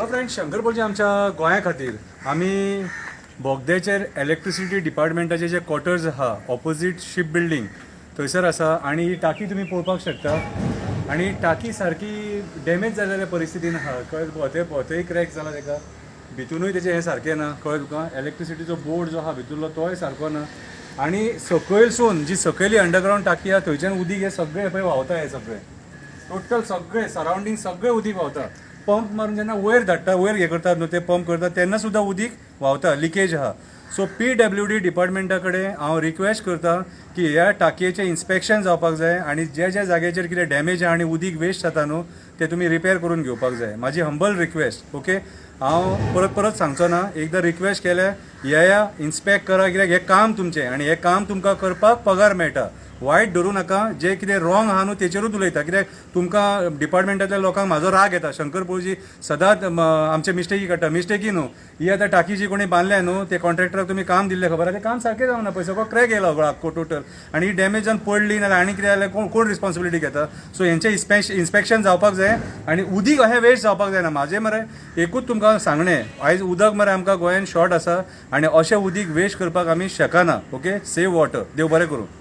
Hello friends, Shankar बोलचे आमच्या गोंया खातीर आमी बोगद्याचेर इलेक्ट्रिसिटी डिपार्टमेंटाचे जे क्वॉर्टर्स आहा ऑपोजीट शिप बिल्डींग थंयसर आसा आणि ही टाकी तुम्ही पळोवपाक शकता. आणि टाकी सारकी डॅमेज जालेल्या परिस्थितीन आहा. कळ्ळें, पोतेय क्रॅक जाला ताका, भितूनूय तेजें हें सारकें ना. कळ्ळें तुका, इलेक्ट्रिसिटीचो बोर्ड जो आहा भितरलो तोय सारको ना. आणि सकयलसून जी सकयली अंडरग्रावंड टाकी आहा थंयच्यान उदीक हे सगळें पळय व्हांवता. हे सगळें टोटल सगळें सरावंडींग सगळें उदीक व्हांवता. पंप मारून जेन्ना वयर धाडटा, वयर हे करतात न्हू, ते पंप करतात तेन्ना सुद्दां उदीक व्हांवता, लिकेज आहा. सो PWD डिपार्टमेंटा कडेन हांव रिक्वेस्ट करता की ह्या टाकयेचें इन्स्पेक्शन जावपाक जाय आणि जे जाग्याचेर कितें डॅमेज आहा आनी उदीक वेस्ट जाता न्हू ते तुमी रिपेर करून घेवपाक जाय. म्हाजी हंबल रिक्वेस्ट. ओके, हांव परत सांगचो ना, एकदां रिक्वेस्ट केल्या या इन्स्पेक्ट करा, कित्याक हें काम तुमचें आणि हें काम तुमकां करपाक पगार मेळटा. वायट धरूं नाका. जे कितें रॉंग आहा न्हू तेचेरूच उलयता, कित्याक तुमकां डिपार्टमेंटांतल्या लोकांक म्हाजो राग येता. शंकर पळोवची सदांच आमचे मिस्टेकी काडटा. मिस्टेकी न्हू, ही आतां टाकी जी कोणी बांदल्या न्हू ते कॉन्ट्रॅक्टराक तुमी काम दिल्लें खबर आहा, तें काम सारकें जावना. पळय सगळो क्रॅक येयला सगळो आख्खो टोटल. आनी ही डॅमेज जावन पडली नाल्यार आनी कितें जाल्यार कोण रिस्पॉन्सिबिलिटी घेता. सो हेंचें इन्स्पेक्शन जावपाक जाय आनी उदीक अशें वेस्ट जावपाक जायना. म्हाजें मरे एकूच तुमकां सांगणें, आयज उदक मरे आमकां गोंयान शॉर्ट आसा आनी अशें उदीक वेस्ट करपाक आमी शकना. Okay, save water. देव बरें करूं.